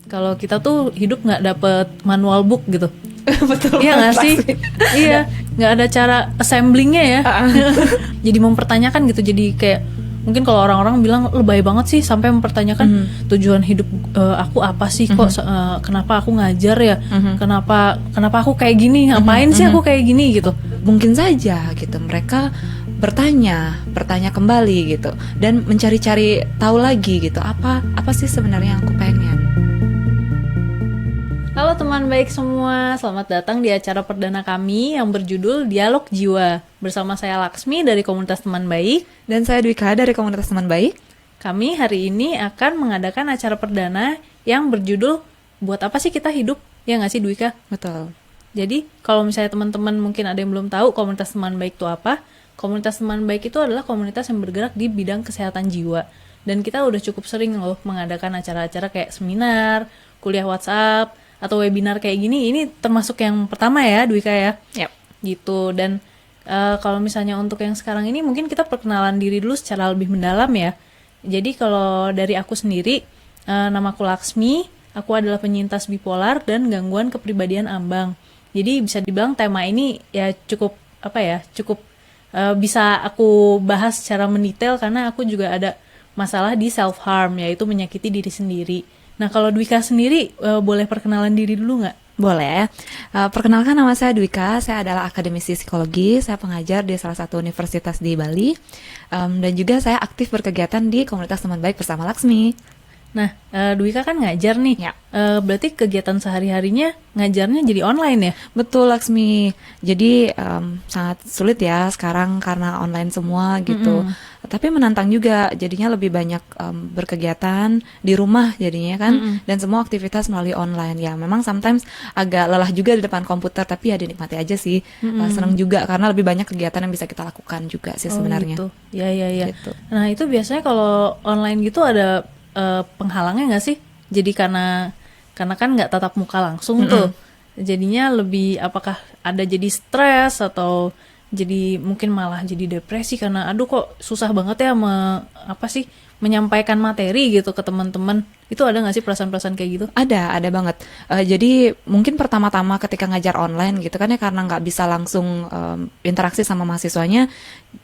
kalau kita tuh hidup nggak dapet manual book gitu. Betul. Iya nggak sih? Iya, nggak ada cara assemblingnya ya. Jadi mempertanyakan gitu. Jadi kayak mungkin kalau orang-orang bilang lebay banget sih sampai mempertanyakan tujuan hidup aku apa sih, kok kenapa aku ngajar ya, kenapa aku kayak gini, ngapain sih aku kayak gini gitu. Mungkin saja gitu mereka bertanya kembali gitu dan mencari-cari tahu lagi gitu apa sih sebenarnya yang aku pengen. Halo teman baik semua, selamat datang di acara perdana kami yang berjudul Dialog Jiwa. Bersama saya Laksmi dari komunitas teman baik. Dan saya Dwika dari komunitas teman baik. Kami hari ini akan mengadakan acara perdana yang berjudul Buat Apa Sih Kita Hidup? Ya nggak sih Dwika? Betul. Jadi kalau misalnya teman-teman mungkin ada yang belum tahu komunitas teman baik itu apa, komunitas teman baik itu adalah komunitas yang bergerak di bidang kesehatan jiwa. Dan kita udah cukup sering loh mengadakan acara-acara kayak seminar, kuliah WhatsApp, atau webinar kayak gini. Ini termasuk yang pertama ya Dwika ya. Yep. Gitu. Dan kalau misalnya untuk yang sekarang ini mungkin kita perkenalan diri dulu secara lebih mendalam ya. Jadi kalau dari aku sendiri, namaku Laksmi, aku adalah penyintas bipolar dan gangguan kepribadian ambang. Jadi bisa dibilang tema ini ya cukup bisa aku bahas secara mendetail karena aku juga ada masalah di self harm, yaitu menyakiti diri sendiri. Nah kalau Dwika sendiri boleh perkenalan diri dulu nggak? Boleh. Perkenalkan, nama saya Dwika, saya adalah akademisi psikologi, saya pengajar di salah satu universitas di Bali, dan juga saya aktif berkegiatan di komunitas teman baik bersama Laksmi. Nah, Dwika kan ngajar nih, Ya. Berarti kegiatan sehari-harinya ngajarnya jadi online ya? Betul Laksmi, jadi sangat sulit ya sekarang karena online semua gitu. Tapi menantang juga, jadinya lebih banyak berkegiatan di rumah jadinya kan, dan semua aktivitas melalui online. Ya memang sometimes agak lelah juga di depan komputer, tapi ya dinikmati aja sih. Senang juga karena lebih banyak kegiatan yang bisa kita lakukan juga sih sebenarnya. Gitu. Ya. Gitu. Nah itu biasanya kalau online gitu ada penghalangnya nggak sih? Jadi karena kan nggak tatap muka langsung tuh, jadinya lebih apakah ada jadi stres atau jadi mungkin malah jadi depresi karena aduh kok susah banget ya menyampaikan materi gitu ke teman-teman. Itu ada nggak sih perasaan-perasaan kayak gitu? Ada banget. Jadi mungkin pertama-tama ketika ngajar online gitu kan ya, karena nggak bisa langsung interaksi sama mahasiswanya,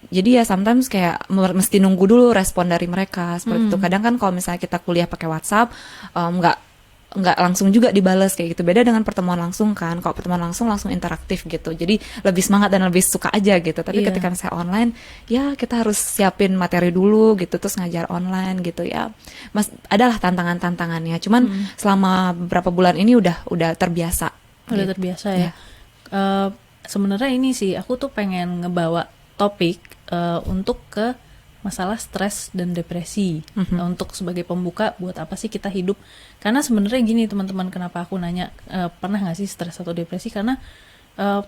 jadi ya sometimes kayak mesti nunggu dulu respon dari mereka seperti itu. Kadang kan kalau misalnya kita kuliah pakai WhatsApp, nggak langsung juga dibales kayak gitu. Beda dengan pertemuan langsung kan. Kalau pertemuan langsung interaktif gitu. Jadi lebih semangat dan lebih suka aja gitu. Tapi ketika misalnya online, ya kita harus siapin materi dulu gitu, terus ngajar online gitu ya. Adalah tantangannya. Cuman selama beberapa bulan ini udah terbiasa. Udah terbiasa ya. Sebenarnya ini sih aku tuh pengen ngebawa topik untuk ke masalah stres dan depresi. Untuk sebagai pembuka, buat apa sih kita hidup? Karena sebenarnya gini teman-teman, kenapa aku nanya pernah nggak sih stres atau depresi? Karena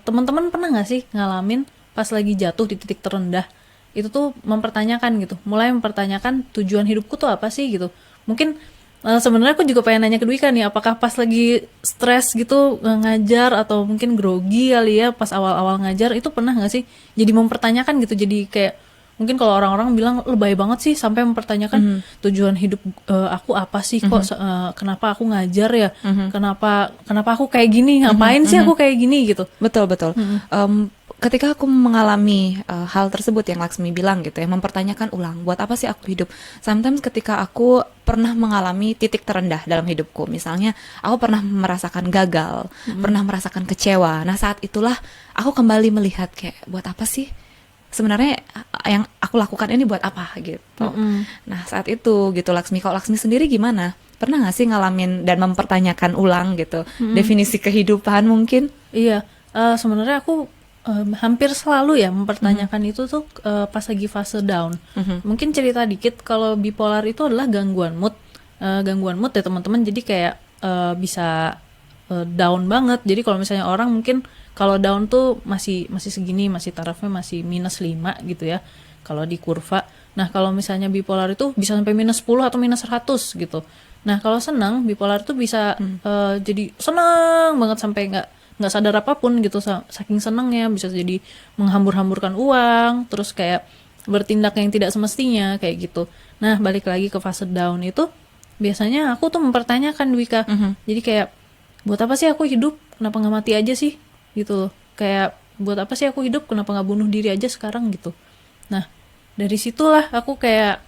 teman-teman pernah nggak sih ngalamin pas lagi jatuh di titik terendah, itu tuh mempertanyakan gitu, mulai mempertanyakan tujuan hidupku tuh apa sih gitu. Mungkin sebenarnya aku juga pengen nanya ke Dwika nih, apakah pas lagi stres gitu ngajar atau mungkin grogi kali ya pas awal-awal ngajar, itu pernah nggak sih jadi mempertanyakan gitu, jadi kayak mungkin kalau orang-orang bilang lebay banget sih sampai mempertanyakan tujuan hidup aku apa sih, kok kenapa aku ngajar ya, kenapa aku kayak gini, ngapain sih aku kayak gini gitu. Betul. Ketika aku mengalami hal tersebut yang Laksmi bilang gitu ya, mempertanyakan ulang, buat apa sih aku hidup? Sometimes ketika aku pernah mengalami titik terendah dalam hidupku, misalnya aku pernah merasakan gagal, pernah merasakan kecewa. Nah saat itulah aku kembali melihat kayak, buat apa sih sebenarnya yang aku lakukan ini, buat apa gitu. Nah saat itu gitu Laksmi, kalau Laksmi sendiri gimana? Pernah gak sih ngalamin dan mempertanyakan ulang gitu definisi kehidupan mungkin? Iya, sebenarnya aku hampir selalu ya mempertanyakan itu tuh pas lagi fase down. Mungkin cerita dikit, kalau bipolar itu adalah gangguan mood ya teman-teman. Jadi kayak bisa down banget. Jadi kalau misalnya orang mungkin kalau down tuh masih segini, masih tarafnya masih -5 gitu ya kalau di kurva. Nah kalau misalnya bipolar itu bisa sampai -10 atau -100 gitu. Nah kalau senang, bipolar itu bisa jadi senang banget sampai nggak sadar apapun gitu, saking senangnya bisa jadi menghambur-hamburkan uang, terus kayak bertindak yang tidak semestinya kayak gitu. Nah balik lagi ke fase down itu, biasanya aku tuh mempertanyakan Dwika. Jadi kayak buat apa sih aku hidup? Kenapa nggak mati aja sih? Gitu loh. Kayak buat apa sih aku hidup? Kenapa nggak bunuh diri aja sekarang gitu? Nah, dari situlah aku kayak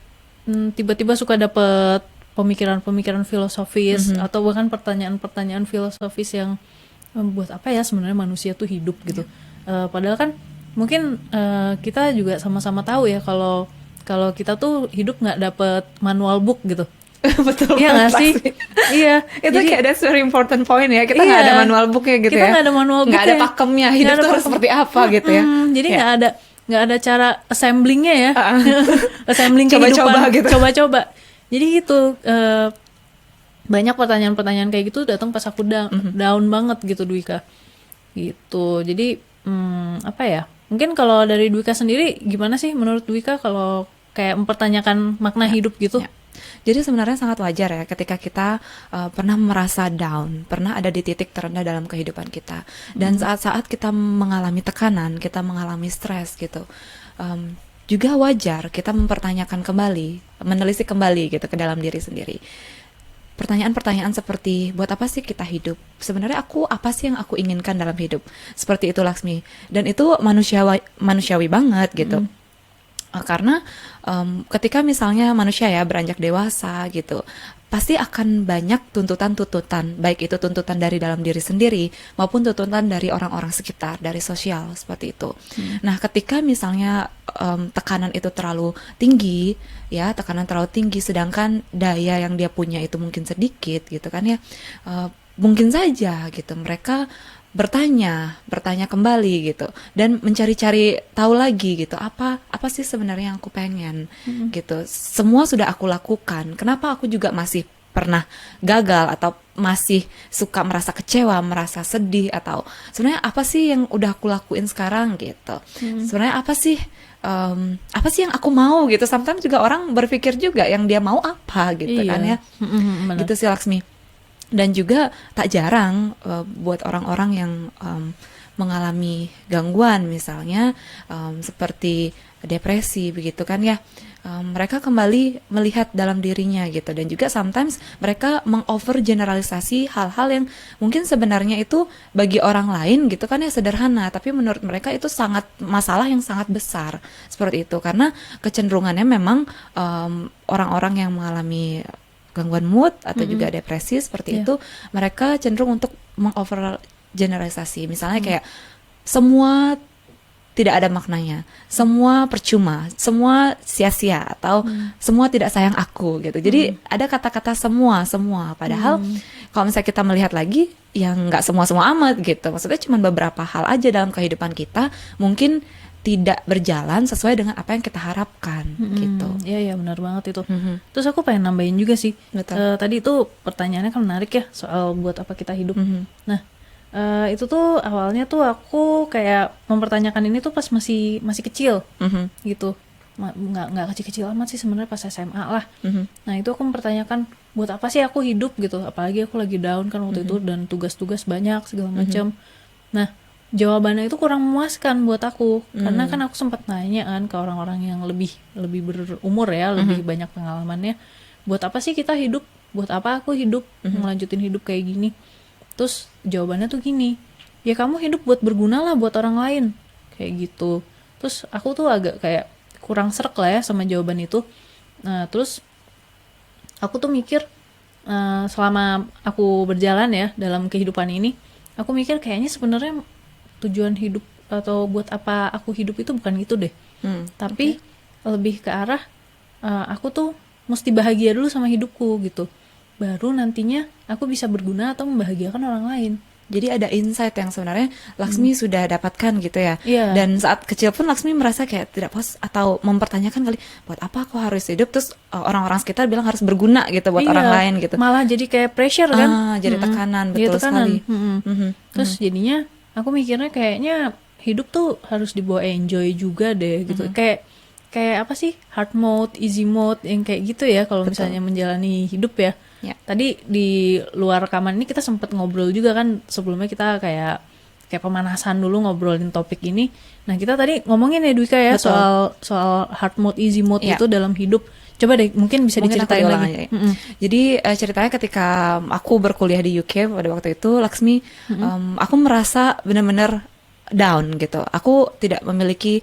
tiba-tiba suka dapet pemikiran-pemikiran filosofis atau bahkan pertanyaan-pertanyaan filosofis yang buat apa ya sebenarnya manusia tuh hidup gitu. Padahal kan mungkin kita juga sama-sama tahu ya kalau kita tuh hidup nggak dapet manual book gitu. Betul Iya nggak sih? Iya. Itu Jadi kayak that's very important point ya. Kita nggak ada manual booknya gitu kita ya. nggak ada manual Nggak ada booknya. pakemnya. Hidup tuh harus seperti apa gitu ya. Jadi nggak ada cara assemblingnya ya. Assembling Coba-coba kehidupan. gitu. Coba-coba. Jadi gitu. Banyak pertanyaan-pertanyaan kayak gitu datang pas aku down banget gitu Dwika. Gitu. Jadi apa ya? Mungkin kalau dari Dwika sendiri gimana sih menurut Dwika kalau kayak mempertanyakan makna hidup gitu? Ya. Jadi sebenarnya sangat wajar ya ketika kita pernah merasa down, pernah ada di titik terendah dalam kehidupan kita. Dan saat-saat kita mengalami tekanan, kita mengalami stres gitu. Juga wajar kita mempertanyakan kembali, menelisik kembali gitu ke dalam diri sendiri. Pertanyaan-pertanyaan seperti buat apa sih kita hidup? Sebenarnya apa sih yang aku inginkan dalam hidup? Seperti itu Laksmi. Dan itu manusiawi banget gitu. Karena ketika misalnya manusia ya beranjak dewasa gitu, pasti akan banyak tuntutan-tuntutan, baik itu tuntutan dari dalam diri sendiri maupun tuntutan dari orang-orang sekitar, dari sosial seperti itu. Nah, ketika misalnya tekanan itu terlalu tinggi, ya tekanan terlalu tinggi, sedangkan daya yang dia punya itu mungkin sedikit gitu kan ya, mungkin saja gitu mereka bertanya kembali gitu dan mencari-cari tahu lagi gitu apa sih sebenarnya yang aku pengen gitu. Semua sudah aku lakukan, kenapa aku juga masih pernah gagal atau masih suka merasa kecewa, merasa sedih, atau sebenarnya apa sih yang udah aku lakuin sekarang gitu. Sebenarnya apa sih yang aku mau gitu. Sometimes juga orang berpikir juga yang dia mau apa gitu kan ya. Gitu sih Laksmi. Dan juga tak jarang buat orang-orang yang mengalami gangguan misalnya seperti depresi begitu kan ya, mereka kembali melihat dalam dirinya gitu. Dan juga sometimes mereka mengovergeneralisasi hal-hal yang mungkin sebenarnya itu bagi orang lain gitu kan ya sederhana, tapi menurut mereka itu sangat masalah yang sangat besar seperti itu. Karena kecenderungannya memang orang-orang yang mengalami gangguan mood atau juga depresi seperti itu, mereka cenderung untuk mengovergeneralisasi. Misalnya kayak semua tidak ada maknanya, semua percuma, semua sia-sia, atau semua tidak sayang aku gitu. Jadi ada kata-kata semua, padahal kalau misalnya kita melihat lagi, ya nggak semua amat gitu. Maksudnya cuma beberapa hal aja dalam kehidupan kita mungkin tidak berjalan sesuai dengan apa yang kita harapkan gitu. Iya benar banget itu. Terus aku pengen nambahin juga sih. Tadi itu pertanyaannya kan menarik ya soal buat apa kita hidup. Nah itu tuh awalnya tuh aku kayak mempertanyakan ini tuh pas masih kecil gitu. Nggak kecil-kecil amat sih sebenarnya pas SMA lah. Nah itu aku mempertanyakan buat apa sih aku hidup gitu. Apalagi aku lagi down kan waktu itu dan tugas-tugas banyak segala macam. Nah jawabannya itu kurang memuaskan buat aku karena kan aku sempat nanya kan ke orang-orang yang lebih berumur ya, lebih banyak pengalamannya, buat apa sih kita hidup, buat apa aku hidup, ngelanjutin hidup kayak gini. Terus jawabannya tuh gini, ya kamu hidup buat berguna lah buat orang lain kayak gitu. Terus aku tuh agak kayak kurang srek lah ya sama jawaban itu. Nah terus aku tuh mikir selama aku berjalan ya dalam kehidupan ini, aku mikir kayaknya sebenarnya tujuan hidup atau buat apa aku hidup itu bukan gitu deh. Tapi lebih ke arah aku tuh mesti bahagia dulu sama hidupku gitu. Baru nantinya aku bisa berguna atau membahagiakan orang lain. Jadi ada insight yang sebenarnya Laksmi sudah dapatkan gitu ya. Dan saat kecil pun Laksmi merasa kayak tidak puas atau mempertanyakan kali, buat apa aku harus hidup, terus orang-orang sekitar bilang harus berguna gitu buat orang lain gitu. Malah jadi kayak pressure kan. Jadi tekanan, betul sekali. Terus jadinya aku mikirnya kayaknya hidup tuh harus dibawa enjoy juga deh gitu. Kayak apa sih, hard mode, easy mode yang kayak gitu ya kalau misalnya menjalani hidup ya. Tadi di luar rekaman ini kita sempat ngobrol juga kan, sebelumnya kita kayak pemanasan dulu ngobrolin topik ini. Nah kita tadi ngomongin ya Dwika ya soal hard mode, easy mode itu dalam hidup. Coba deh, mungkin bisa Mungkin aku diceritain diulang lagi. aja ya. Jadi ceritanya ketika aku berkuliah di UK pada waktu itu, Laksmi, aku merasa benar-benar down gitu. Aku tidak memiliki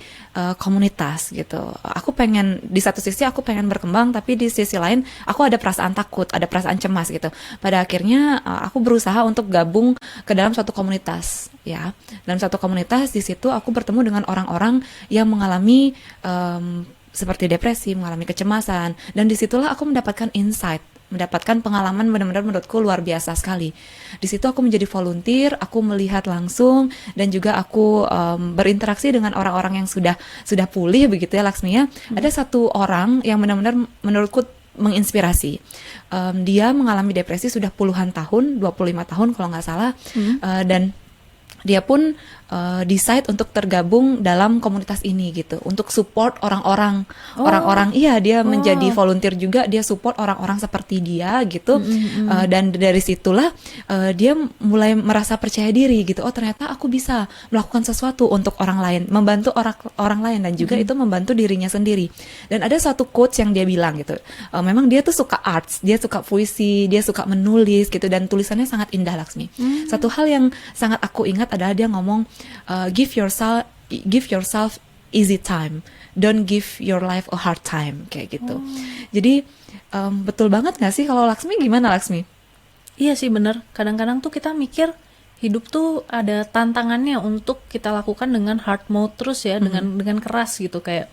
komunitas gitu. Aku pengen di satu sisi aku pengen berkembang, tapi di sisi lain aku ada perasaan takut, ada perasaan cemas gitu. Pada akhirnya aku berusaha untuk gabung ke dalam suatu komunitas, ya. Dalam satu komunitas di situ aku bertemu dengan orang-orang yang mengalami seperti depresi, mengalami kecemasan, dan disitulah aku mendapatkan insight, mendapatkan pengalaman benar-benar menurutku luar biasa sekali. Di situ aku menjadi volunteer, aku melihat langsung, dan juga aku berinteraksi dengan orang-orang yang sudah pulih begitu ya Laksmi ya. Ada satu orang yang benar-benar menurutku menginspirasi. Dia mengalami depresi sudah puluhan tahun, 25 tahun kalau nggak salah, dan dia pun decide untuk tergabung dalam komunitas ini gitu, untuk support orang-orang, iya dia menjadi volunteer juga, dia support orang-orang seperti dia gitu. Dan dari situlah dia mulai merasa percaya diri gitu, oh ternyata aku bisa melakukan sesuatu untuk orang lain, membantu orang lain, dan juga itu membantu dirinya sendiri. Dan ada satu quotes yang dia bilang gitu, memang dia tuh suka arts, dia suka puisi, dia suka menulis gitu, dan tulisannya sangat indah Laksmi. Satu hal yang sangat aku ingat adalah dia ngomong, give yourself easy time, don't give your life a hard time, kayak gitu. Jadi betul banget nggak sih? Kalau Laksmi gimana Laksmi? Iya sih bener, kadang-kadang tuh kita mikir hidup tuh ada tantangannya untuk kita lakukan dengan hard mode terus ya, dengan keras gitu, kayak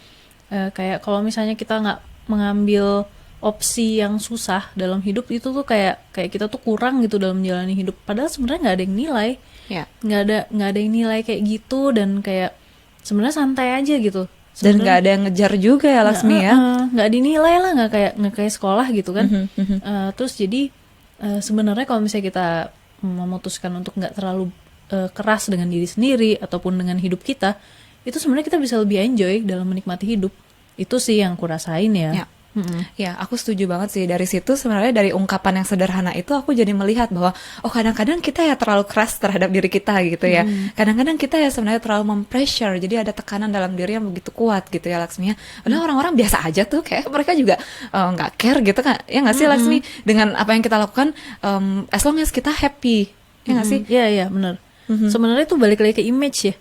kalau misalnya kita nggak mengambil opsi yang susah dalam hidup, itu tuh kayak kita tuh kurang gitu dalam menjalani hidup, padahal sebenarnya nggak ada yang nilai. Ya. nggak ada yang nilai kayak gitu, dan kayak sebenarnya santai aja gitu. Dan nggak ada yang ngejar juga ya Laksmi ya. Nggak dinilai lah, nggak kayak sekolah gitu kan. Terus jadi sebenarnya kalau misalnya kita memutuskan untuk nggak terlalu keras dengan diri sendiri ataupun dengan hidup kita, itu sebenarnya kita bisa lebih enjoy dalam menikmati hidup. Itu sih yang aku rasain ya. Ya, aku setuju banget sih. Dari situ sebenarnya dari ungkapan yang sederhana itu aku jadi melihat bahwa oh kadang-kadang kita ya terlalu keras terhadap diri kita gitu ya. Kadang-kadang kita ya sebenarnya terlalu mempressure, jadi ada tekanan dalam diri yang begitu kuat gitu ya Laksmi ya. Padahal orang-orang biasa aja tuh, kayak mereka juga nggak care gitu kan. Ya nggak sih Laksmi, dengan apa yang kita lakukan, as long as kita happy. Ya nggak sih? Iya benar. Sebenarnya itu balik lagi ke image ya.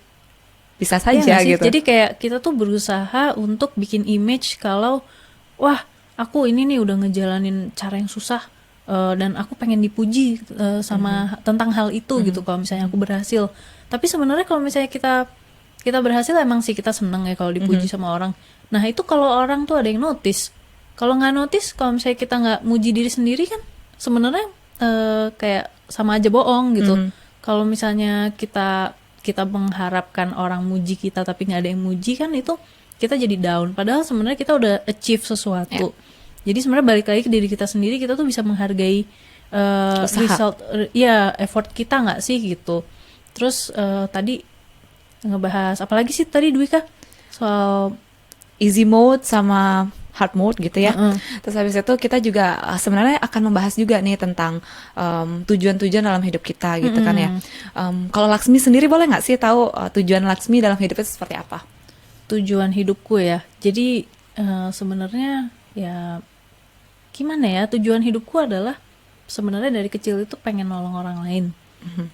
Bisa saja gitu. Jadi kayak kita tuh berusaha untuk bikin image kalau wah, aku ini nih udah ngejalanin cara yang susah, dan aku pengen dipuji sama tentang hal itu gitu. Kalau misalnya aku berhasil, tapi sebenarnya kalau misalnya kita berhasil, emang sih kita seneng ya kalau dipuji sama orang. Nah itu kalau orang tuh ada yang notice. Kalau nggak notice, kalau misalnya kita nggak muji diri sendiri kan sebenarnya kayak sama aja bohong gitu. Kalau misalnya kita mengharapkan orang muji kita tapi nggak ada yang muji, kan itu kita jadi down, padahal sebenarnya kita udah achieve sesuatu. Jadi sebenarnya balik lagi ke diri kita sendiri, kita tuh bisa menghargai result, effort kita nggak sih gitu. Terus tadi ngebahas apa lagi sih tadi Dwika? Soal easy mode sama hard mode gitu ya. Terus habis itu kita juga sebenarnya akan membahas juga nih tentang tujuan-tujuan dalam hidup kita gitu kan ya. Kalau Laksmi sendiri boleh nggak sih tahu tujuan Laksmi dalam hidup itu seperti apa? Tujuan hidupku ya. Jadi sebenarnya ya gimana ya, tujuan hidupku adalah sebenarnya dari kecil itu pengen nolong orang lain.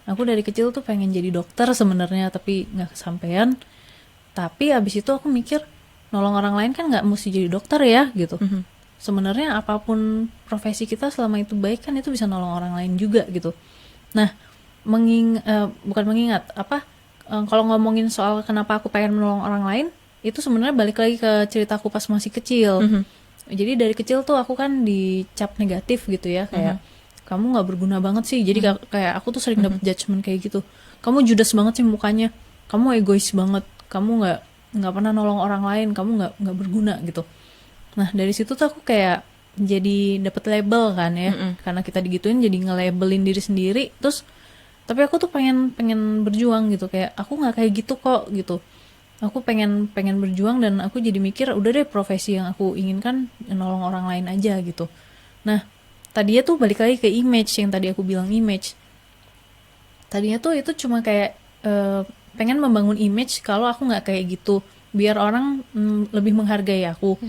Aku dari kecil tuh pengen jadi dokter sebenarnya, tapi nggak kesampaian. Tapi abis itu aku mikir nolong orang lain kan nggak mesti jadi dokter ya gitu. Sebenarnya apapun profesi kita selama itu baik kan itu bisa nolong orang lain juga gitu. Nah bukan mengingat apa, kalau ngomongin soal kenapa aku pengen menolong orang lain, itu sebenarnya balik lagi ke ceritaku pas masih kecil. Jadi dari kecil tuh aku kan dicap negatif gitu ya, kayak kamu nggak berguna banget sih. Jadi kayak aku tuh sering dapet judgement kayak gitu. Kamu judes banget sih mukanya, kamu egois banget, kamu nggak pernah nolong orang lain, kamu nggak berguna gitu. Nah dari situ tuh aku kayak jadi dapet label kan ya, karena kita digituin jadi nge-labelin diri sendiri. Terus tapi aku tuh pengen berjuang gitu, kayak aku nggak kayak gitu kok gitu. Aku pengen berjuang, dan aku jadi mikir udah deh profesi yang aku inginkan nolong orang lain aja gitu. Nah tadinya tuh balik lagi ke image yang tadi aku bilang, image. Tadinya tuh itu cuma kayak pengen membangun image kalau aku nggak kayak gitu, biar orang lebih menghargai aku.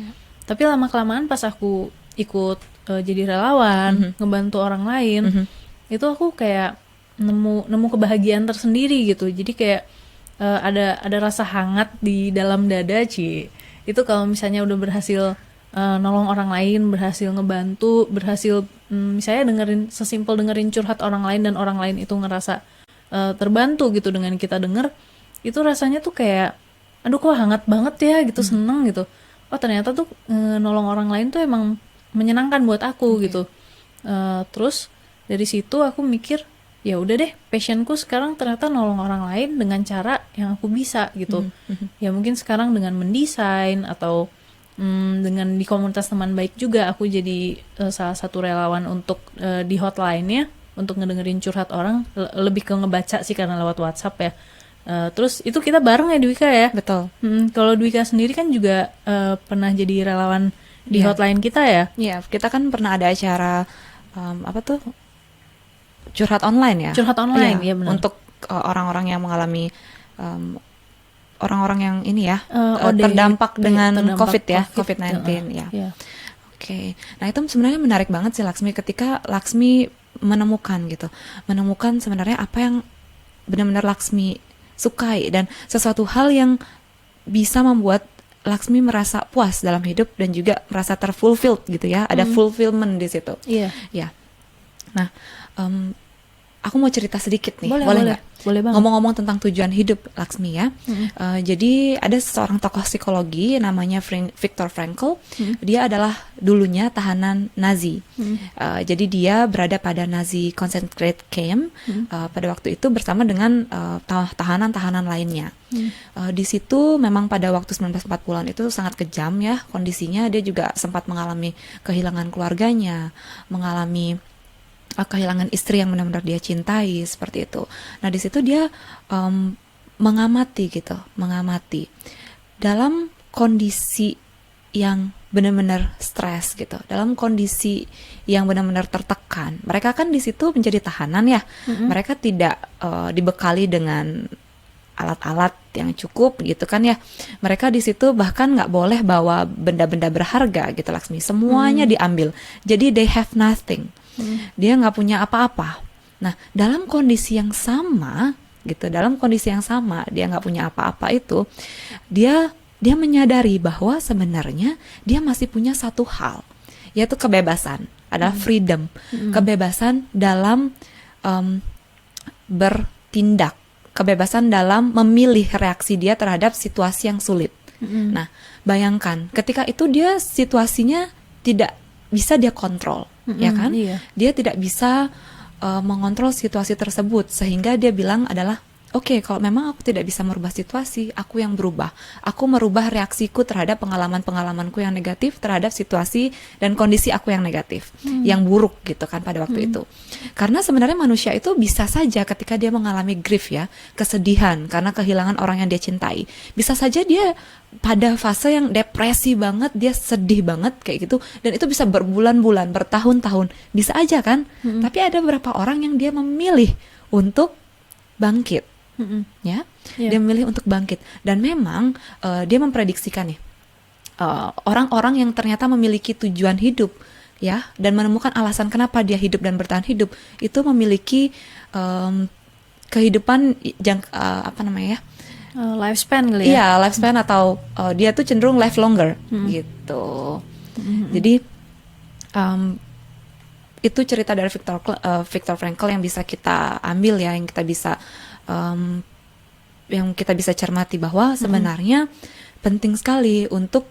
Tapi lama-kelamaan pas aku ikut jadi relawan, ngebantu orang lain, itu aku kayak nemu kebahagiaan tersendiri gitu. Jadi kayak ada rasa hangat di dalam dada, itu kalau misalnya udah berhasil nolong orang lain, berhasil ngebantu, berhasil misalnya sesimpel dengerin curhat orang lain dan orang lain itu ngerasa terbantu gitu dengan kita denger, itu rasanya tuh kayak aduh kok hangat banget ya gitu, seneng gitu. Oh ternyata tuh nolong orang lain tuh emang menyenangkan buat aku gitu. Terus dari situ aku mikir ya udah deh, passionku sekarang ternyata nolong orang lain dengan cara yang aku bisa gitu. Ya mungkin sekarang dengan mendesain atau dengan di komunitas teman baik juga aku jadi salah satu relawan untuk di hotline-nya untuk ngedengerin curhat orang, lebih ke ngebaca sih karena lewat WhatsApp ya. Terus itu kita bareng ya Dwika ya. Betul. Kalau Dwika sendiri kan juga pernah jadi relawan di hotline kita ya. Iya, kita kan pernah ada acara apa tuh, curhat online ya. Curhat online, ya benar. Untuk orang-orang yang mengalami orang-orang yang ini ya OD, terdampak dengan COVID ya, COVID-19 ya. Yeah. Oke. Nah, itu sebenarnya menarik banget sih Laksmi, ketika Laksmi menemukan sebenarnya apa yang benar-benar Laksmi sukai dan sesuatu hal yang bisa membuat Laksmi merasa puas dalam hidup dan juga merasa terfulfilled gitu ya. Ada fulfillment di situ. Iya. Ya. Nah, aku mau cerita sedikit nih. Boleh Nggak? Boleh banget. Ngomong-ngomong tentang tujuan hidup, Laksmi ya. Jadi ada seorang tokoh psikologi namanya Viktor Frankl. Dia adalah dulunya tahanan Nazi. Jadi dia berada pada Nazi concentrate camp pada waktu itu bersama dengan tahanan-tahanan lainnya. Di situ memang pada waktu 1940-an itu sangat kejam ya kondisinya. Dia juga sempat mengalami kehilangan keluarganya, mengalami kehilangan istri yang benar-benar dia cintai, seperti itu. Nah, di situ dia mengamati dalam kondisi yang benar-benar stres gitu, dalam kondisi yang benar-benar tertekan. Mereka kan di situ menjadi tahanan ya. Mereka tidak dibekali dengan alat-alat yang cukup gitu kan ya. Mereka di situ bahkan nggak boleh bawa benda-benda berharga gitu, Laksmi. Semuanya diambil. Jadi they have nothing. Dia nggak punya apa-apa. Nah, dalam kondisi yang sama gitu, dia nggak punya apa-apa itu, dia menyadari bahwa sebenarnya dia masih punya satu hal, yaitu kebebasan, adalah freedom, kebebasan dalam bertindak, kebebasan dalam memilih reaksi dia terhadap situasi yang sulit. Nah, bayangkan ketika itu dia situasinya tidak bisa dia kontrol, ya kan? Iya. Dia tidak bisa mengontrol situasi tersebut, sehingga dia bilang adalah oke, kalau memang aku tidak bisa merubah situasi, aku yang berubah. Aku merubah reaksiku terhadap pengalaman-pengalamanku yang negatif terhadap situasi dan kondisi aku yang negatif, yang buruk gitu kan pada waktu itu. Karena sebenarnya manusia itu bisa saja ketika dia mengalami grief ya, kesedihan karena kehilangan orang yang dia cintai, bisa saja dia pada fase yang depresi banget, dia sedih banget kayak gitu, dan itu bisa berbulan-bulan, bertahun-tahun, bisa aja kan. Tapi ada beberapa orang yang dia memilih untuk bangkit. Ya, dia memilih untuk bangkit, dan memang dia memprediksikan nih orang-orang yang ternyata memiliki tujuan hidup ya, dan menemukan alasan kenapa dia hidup dan bertahan hidup, itu memiliki kehidupan apa namanya ya, lifespan kali ya. Iya, lifespan atau dia tuh cenderung live longer gitu. Jadi itu cerita dari Viktor Frankl yang bisa kita ambil ya, yang kita bisa cermati bahwa sebenarnya penting sekali untuk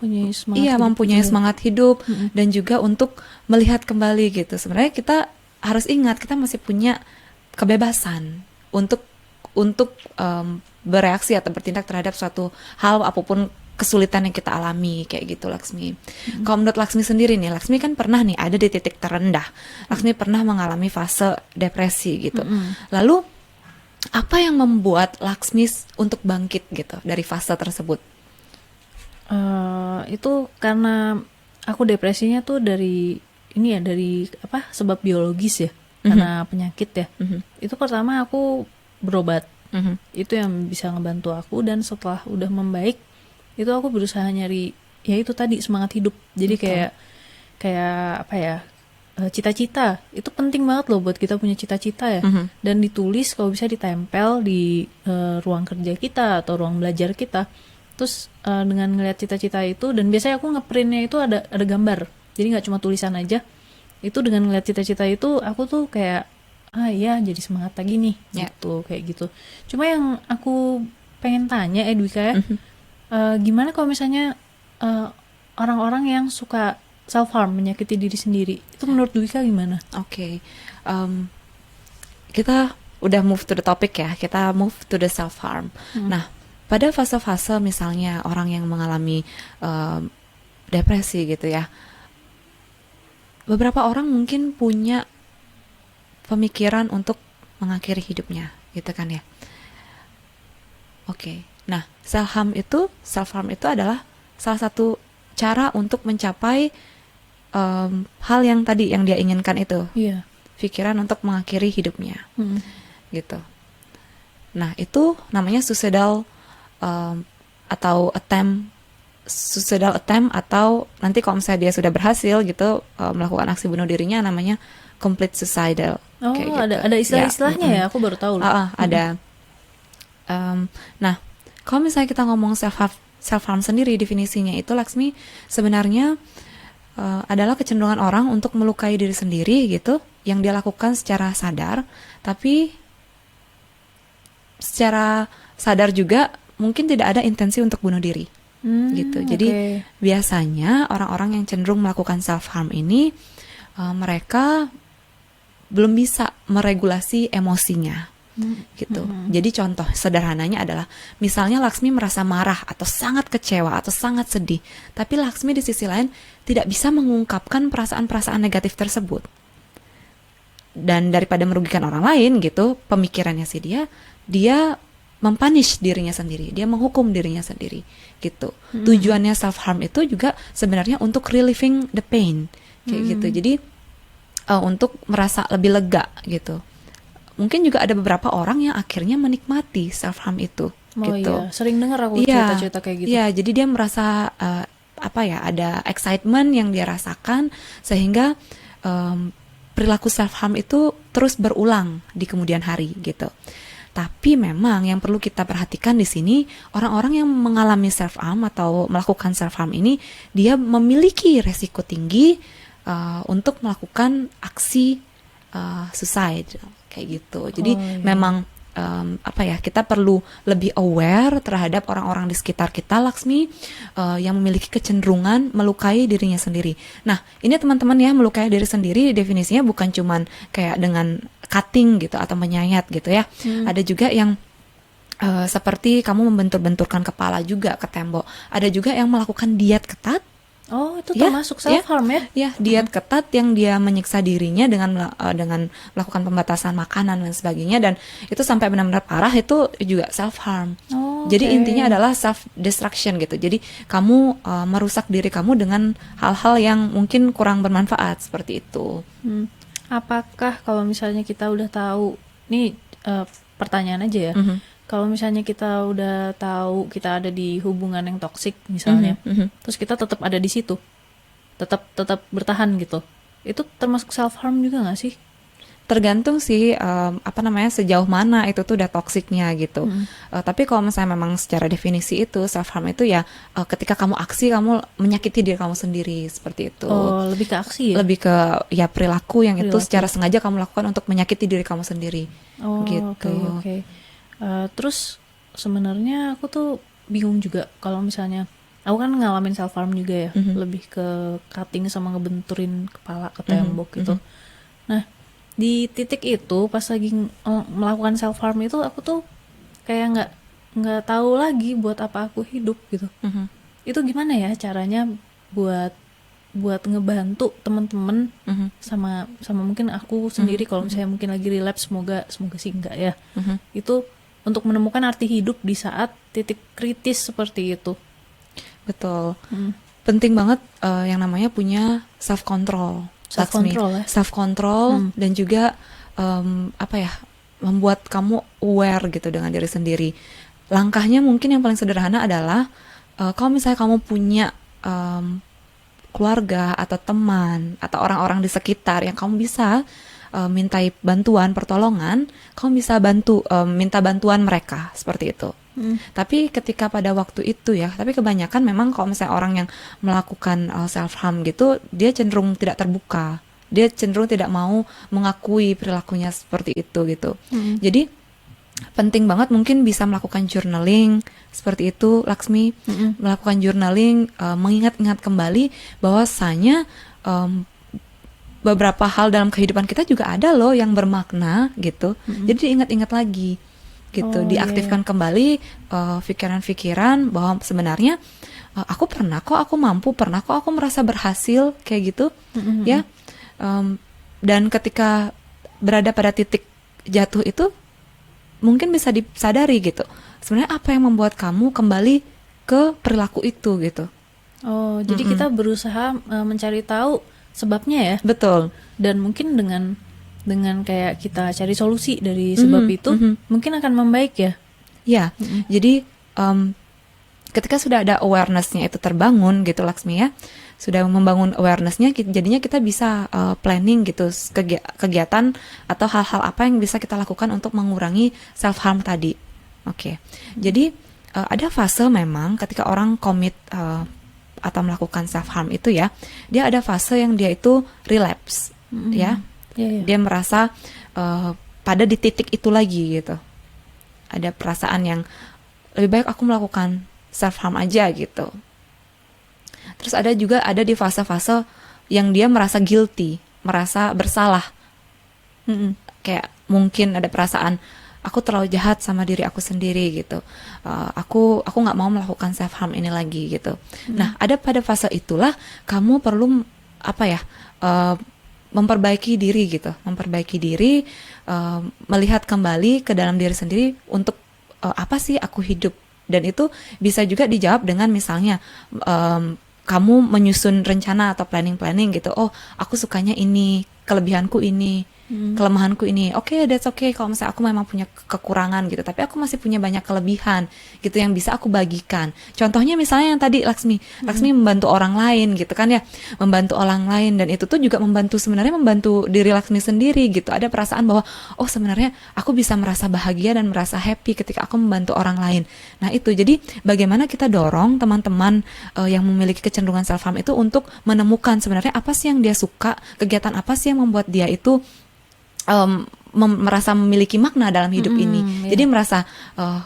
mempunyai semangat hidup dan juga untuk melihat kembali gitu. Sebenarnya kita harus ingat kita masih punya kebebasan untuk bereaksi atau bertindak terhadap suatu hal apapun kesulitan yang kita alami kayak gitu, Laksmi. Kalau menurut Laksmi sendiri nih, Laksmi kan pernah nih ada di titik terendah. Laksmi pernah mengalami fase depresi gitu. Lalu apa yang membuat Laksmi untuk bangkit gitu dari fase tersebut? Itu karena aku depresinya tuh dari sebab biologis ya, karena penyakit ya. Itu pertama aku berobat. Itu yang bisa ngebantu aku, dan setelah udah membaik itu aku berusaha nyari ya itu tadi semangat hidup. Jadi Betul. kayak apa ya, cita-cita itu penting banget loh buat kita punya cita-cita ya. Dan ditulis kalau bisa ditempel di ruang kerja kita atau ruang belajar kita. Terus dengan ngeliat cita-cita itu, dan biasanya aku ngeprintnya itu ada gambar, jadi nggak cuma tulisan aja. Itu dengan ngeliat cita-cita itu aku tuh kayak iya jadi semangat lagi nih. Ya. Gitu, kayak gitu. Cuma yang aku pengen tanya Edwika ya, gimana kalau misalnya orang-orang yang suka self harm, menyakiti diri sendiri, itu menurut Dwika gimana? Oke. Kita udah move to the topic ya, kita move to the self harm. Nah, pada fase-fase misalnya orang yang mengalami depresi gitu ya, beberapa orang mungkin punya pemikiran untuk mengakhiri hidupnya gitu kan ya. Oke. Nah, self harm itu adalah salah satu cara untuk mencapai hal yang tadi yang dia inginkan itu. Iya. Pikiran untuk mengakhiri hidupnya. Gitu. Nah, itu namanya suicidal attempt, atau nanti kalau misalnya dia sudah berhasil gitu melakukan aksi bunuh dirinya, namanya complete suicidal. Oh, Kayak gitu. ada istilah-istilahnya ya, aku baru tahu loh. Ada. Nah, kalau misalnya kita ngomong self harm sendiri, definisinya itu Laksmi sebenarnya adalah kecenderungan orang untuk melukai diri sendiri gitu, yang dia lakukan secara sadar, tapi secara sadar juga mungkin tidak ada intensi untuk bunuh diri gitu. Jadi biasanya orang-orang yang cenderung melakukan self harm ini mereka belum bisa meregulasi emosinya gitu. Jadi contoh sederhananya adalah misalnya Laksmi merasa marah atau sangat kecewa atau sangat sedih, tapi Laksmi di sisi lain tidak bisa mengungkapkan perasaan-perasaan negatif tersebut. Dan daripada merugikan orang lain gitu, pemikirannya sih dia mempunish dirinya sendiri, dia menghukum dirinya sendiri gitu. Tujuannya self harm itu juga sebenarnya untuk relieving the pain kayak gitu. Jadi untuk merasa lebih lega gitu. Mungkin juga ada beberapa orang yang akhirnya menikmati self harm itu gitu. Iya, sering dengar aku cerita-cerita kayak gitu. Iya, jadi dia merasa ada excitement yang dia rasakan sehingga perilaku self harm itu terus berulang di kemudian hari gitu. Tapi memang yang perlu kita perhatikan di sini, orang-orang yang mengalami self harm atau melakukan self harm ini, dia memiliki resiko tinggi untuk melakukan aksi suicide kayak gitu. Jadi memang kita perlu lebih aware terhadap orang-orang di sekitar kita, Laksmi, yang memiliki kecenderungan melukai dirinya sendiri. Nah, ini teman-teman ya, melukai diri sendiri definisinya bukan cuman kayak dengan cutting gitu atau menyayat gitu ya. Ada juga yang seperti kamu membentur-benturkan kepala juga ke tembok. Ada juga yang melakukan diet ketat. Oh, itu termasuk self harm ya? Ya, diet ketat yang dia menyiksa dirinya dengan melakukan pembatasan makanan dan sebagainya, dan itu sampai benar-benar parah, itu juga self harm. Jadi intinya adalah self destruction gitu. Jadi kamu merusak diri kamu dengan hal-hal yang mungkin kurang bermanfaat seperti itu. Apakah kalau misalnya kita udah tahu, nih pertanyaan aja ya, kalau misalnya kita udah tahu kita ada di hubungan yang toksik misalnya, terus kita tetap ada di situ, tetap bertahan gitu, itu termasuk self harm juga nggak sih? Tergantung sih sejauh mana itu tuh udah toksiknya gitu. Tapi kalau misalnya memang secara definisi itu self harm itu ya ketika kamu aksi, kamu menyakiti diri kamu sendiri seperti itu. Oh, lebih ke aksi ya? Lebih ke ya perilaku yang itu secara sengaja kamu lakukan untuk menyakiti diri kamu sendiri. Oh, gitu. Oke. Terus sebenarnya aku tuh bingung juga kalau misalnya aku kan ngalamin self harm juga ya, lebih ke cutting sama ngebenturin kepala ke tembok gitu. Nah, di titik itu pas lagi melakukan self harm itu, aku tuh kayak nggak tahu lagi buat apa aku hidup gitu. Itu gimana ya caranya buat ngebantu teman-teman sama mungkin aku sendiri kalau misalnya mungkin lagi relapse, semoga sih enggak ya. Itu untuk menemukan arti hidup di saat titik kritis seperti itu. Betul. Penting banget yang namanya punya self control. Self control dan juga membuat kamu aware gitu dengan diri sendiri. Langkahnya mungkin yang paling sederhana adalah kalau misalnya kamu punya keluarga atau teman atau orang-orang di sekitar yang kamu bisa mintai bantuan, pertolongan, kamu bisa minta bantuan mereka seperti itu. Tapi ketika pada waktu itu ya, tapi kebanyakan memang kalau misalnya orang yang melakukan self harm gitu, dia cenderung tidak terbuka, dia cenderung tidak mau mengakui perilakunya seperti itu gitu. Jadi penting banget mungkin bisa melakukan journaling seperti itu, Laksmi. Melakukan journaling, mengingat-ingat kembali bahwasanya beberapa hal dalam kehidupan kita juga ada loh yang bermakna gitu. Jadi diingat-ingat lagi gitu, diaktifkan kembali pikiran-pikiran bahwa sebenarnya aku aku mampu, pernah kok aku merasa berhasil kayak gitu, ya. Dan ketika berada pada titik jatuh itu, mungkin bisa disadari gitu. Sebenarnya apa yang membuat kamu kembali ke perilaku itu gitu. Oh, jadi kita berusaha mencari tahu sebabnya ya. Betul. Dan mungkin dengan kayak kita cari solusi dari sebab itu, mungkin akan membaik ya. Ya, jadi ketika sudah ada awareness-nya itu terbangun gitu, Laksmi ya, sudah membangun awareness-nya, jadinya kita bisa planning gitu kegiatan atau hal-hal apa yang bisa kita lakukan untuk mengurangi self harm tadi. Oke. Jadi ada fase memang ketika orang commit atau melakukan self harm itu ya, dia ada fase yang dia itu relapse, ya. Dia merasa pada di titik itu lagi gitu. Ada perasaan yang lebih baik aku melakukan self harm aja gitu. Terus ada di fase-fase yang dia merasa guilty, merasa bersalah. Kayak mungkin ada perasaan aku terlalu jahat sama diri aku sendiri gitu. Aku nggak mau melakukan self harm ini lagi gitu. Nah, ada pada fase itulah kamu perlu memperbaiki diri gitu, melihat kembali ke dalam diri sendiri untuk apa sih aku hidup. Dan itu bisa juga dijawab dengan misalnya kamu menyusun rencana atau planning gitu. Oh, aku sukanya ini, kelebihanku ini, kelemahanku ini. Oke, that's okay kalau misalnya aku memang punya kekurangan gitu, tapi aku masih punya banyak kelebihan gitu yang bisa aku bagikan. Contohnya misalnya yang tadi Laksmi membantu orang lain gitu kan ya, membantu orang lain, dan itu tuh juga sebenarnya membantu diri Laksmi sendiri gitu. Ada perasaan bahwa oh sebenarnya aku bisa merasa bahagia dan merasa happy ketika aku membantu orang lain. Nah itu, jadi bagaimana kita dorong teman-teman yang memiliki kecenderungan self harm itu untuk menemukan sebenarnya apa sih yang dia suka, kegiatan apa sih yang membuat dia itu merasa memiliki makna dalam hidup ini. Jadi merasa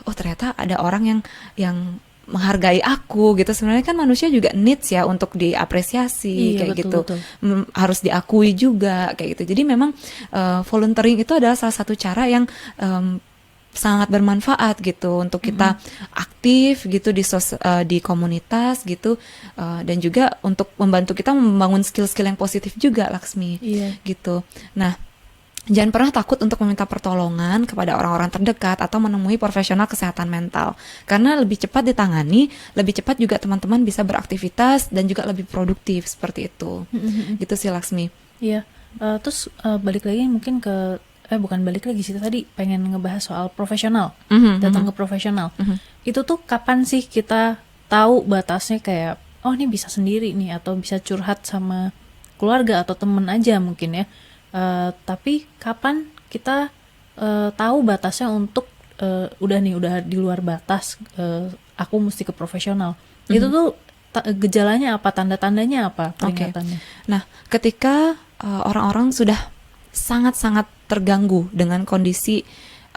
oh ternyata ada orang yang menghargai aku gitu. Sebenarnya kan manusia juga needs ya untuk diapresiasi kayak gitu. Harus diakui juga kayak gitu. Jadi memang volunteering itu adalah salah satu cara yang sangat bermanfaat gitu untuk kita aktif gitu di komunitas gitu, dan juga untuk membantu kita membangun skill-skill yang positif juga, Laksmi. Gitu. Nah, jangan pernah takut untuk meminta pertolongan kepada orang-orang terdekat atau menemui profesional kesehatan mental. Karena lebih cepat ditangani, lebih cepat juga teman-teman bisa beraktivitas dan juga lebih produktif seperti itu. Gitu sih, Laksmi. Iya. Terus balik lagi mungkin ke bukan balik lagi sih, tadi pengen ngebahas soal profesional. Datang ke profesional. Itu tuh kapan sih kita tahu batasnya, kayak oh ini bisa sendiri nih, atau bisa curhat sama keluarga atau temen aja mungkin ya. Tapi kapan kita tahu batasnya untuk udah di luar batas, aku mesti ke profesional. Itu tuh gejalanya apa, tanda-tandanya apa, peringatannya? Nah, ketika orang-orang sudah sangat-sangat terganggu dengan kondisi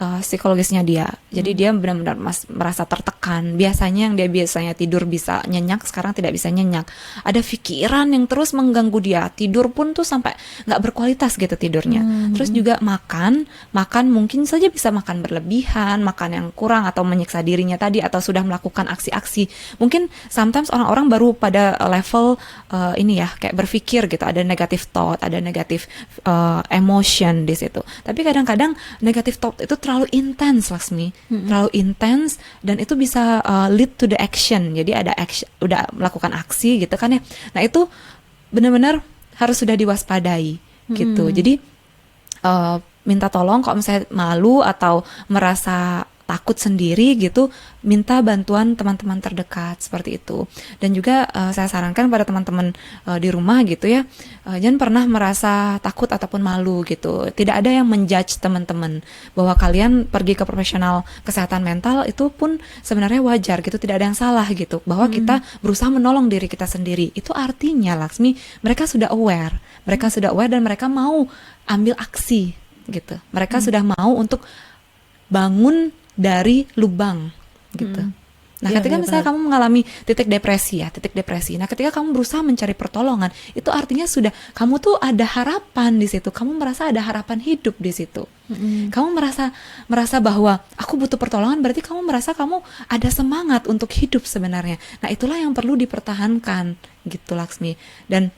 psikologisnya dia. Jadi dia benar-benar merasa tertekan. Biasanya yang dia biasanya tidur bisa nyenyak, sekarang tidak bisa nyenyak. Ada pikiran yang terus mengganggu dia. Tidur pun tuh sampai nggak berkualitas gitu tidurnya. Terus juga makan mungkin saja bisa makan berlebihan, makan yang kurang atau menyiksa dirinya tadi, atau sudah melakukan aksi-aksi. Mungkin sometimes orang-orang baru pada level ini ya, kayak berpikir gitu. Ada negative thought, ada negative emotion di situ. Tapi kadang-kadang negative thought itu terlalu intens, Laksmi, terlalu intens, dan itu bisa lead to the action. Jadi ada action, udah melakukan aksi gitu kan ya. Nah itu benar-benar harus sudah diwaspadai gitu. Jadi minta tolong kalau misalnya malu atau merasa takut sendiri gitu, minta bantuan teman-teman terdekat seperti itu. Dan juga saya sarankan pada teman-teman di rumah gitu ya, jangan pernah merasa takut ataupun malu gitu. Tidak ada yang menjudge teman-teman bahwa kalian pergi ke profesional kesehatan mental itu pun sebenarnya wajar gitu, tidak ada yang salah gitu. Bahwa kita berusaha menolong diri kita sendiri. Itu artinya Laksmi, mereka sudah aware dan mereka mau ambil aksi gitu. Mereka sudah mau untuk bangun dari lubang gitu. Nah, Iya, ketika iya, misalnya benar. kamu mengalami titik depresi. Nah, ketika kamu berusaha mencari pertolongan, itu artinya sudah kamu tuh ada harapan di situ. Kamu merasa ada harapan hidup di situ. Kamu merasa bahwa aku butuh pertolongan, berarti kamu merasa kamu ada semangat untuk hidup sebenarnya. Nah, itulah yang perlu dipertahankan gitu Laksmi. Dan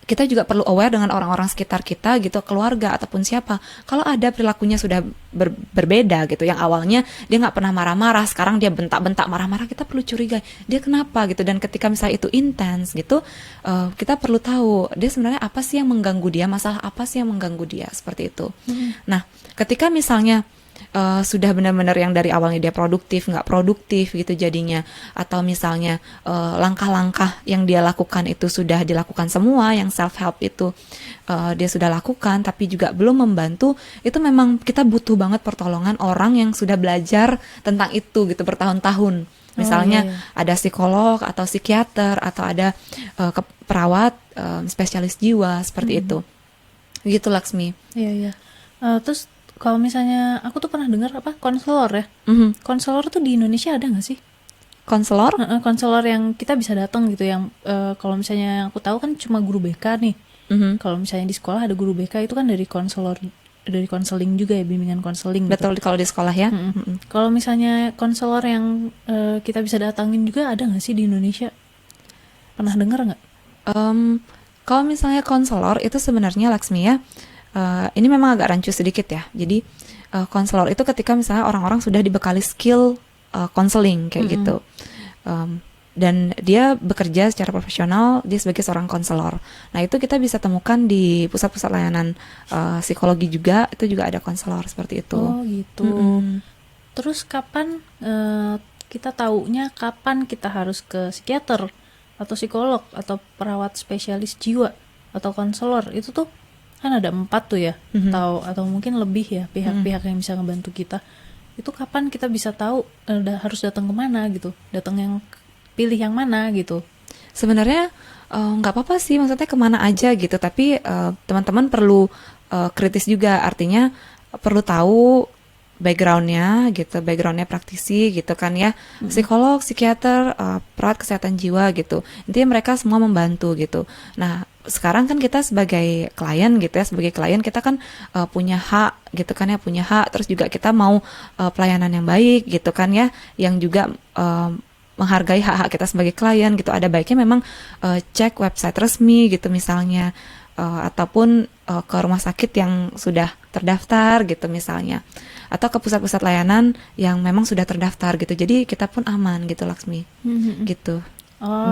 kita juga perlu aware dengan orang-orang sekitar kita gitu, keluarga ataupun siapa. Kalau ada perilakunya sudah berbeda gitu, yang awalnya dia nggak pernah marah-marah, sekarang dia bentak-bentak marah-marah, kita perlu curiga dia kenapa gitu. Dan ketika misalnya itu intens gitu, kita perlu tahu dia sebenarnya apa sih yang mengganggu dia, masalah apa sih yang mengganggu dia, seperti itu. Nah, ketika misalnya sudah benar-benar yang dari awalnya dia nggak produktif gitu jadinya, atau misalnya langkah-langkah yang dia lakukan itu sudah dilakukan semua, yang self help itu dia sudah lakukan tapi juga belum membantu, itu memang kita butuh banget pertolongan orang yang sudah belajar tentang itu gitu bertahun-tahun. Misalnya ada psikolog atau psikiater atau ada perawat spesialis jiwa seperti itu. Gitu Laksmi. Iya. Terus kalau misalnya aku tuh pernah dengar apa konselor ya. Konselor tuh di Indonesia ada nggak sih? Konselor? Konselor yang kita bisa datang gitu, yang kalau misalnya yang aku tahu kan cuma guru BK nih. Kalau misalnya di sekolah ada guru BK, itu kan dari konseling juga ya, bimbingan konseling. Betul, gitu. kalau di sekolah ya. Kalau misalnya konselor yang kita bisa datangin juga ada nggak sih di Indonesia? Pernah dengar nggak? Kalau misalnya konselor itu sebenarnya Laksmi ya, ini memang agak rancu sedikit ya. Jadi konselor itu ketika misalnya orang-orang sudah dibekali skill konseling kayak gitu, dan dia bekerja secara profesional, dia sebagai seorang konselor. Nah, itu kita bisa temukan di pusat-pusat layanan psikologi juga, itu juga ada konselor seperti itu. Oh gitu. Terus kapan kita taunya kapan kita harus ke psikiater atau psikolog atau perawat spesialis jiwa atau konselor? Itu tuh kan ada 4 tuh ya, atau mungkin lebih ya pihak-pihak yang bisa ngebantu kita. Itu kapan kita bisa tahu harus datang kemana gitu, pilih yang mana gitu? Sebenarnya nggak apa-apa sih, maksudnya kemana aja gitu, tapi teman-teman perlu kritis juga, artinya perlu tahu backgroundnya gitu, backgroundnya praktisi gitu kan ya, psikolog, psikiater, perawat kesehatan jiwa gitu, intinya mereka semua membantu gitu. Nah, sekarang kan kita sebagai klien gitu ya, sebagai klien kita kan punya hak gitu kan ya, punya hak, terus juga kita mau pelayanan yang baik gitu kan ya, yang juga menghargai hak-hak kita sebagai klien gitu. Ada baiknya memang cek website resmi gitu misalnya, ataupun ke rumah sakit yang sudah terdaftar gitu misalnya, atau ke pusat-pusat layanan yang memang sudah terdaftar gitu. Jadi kita pun aman gitu Laksmi, gitu.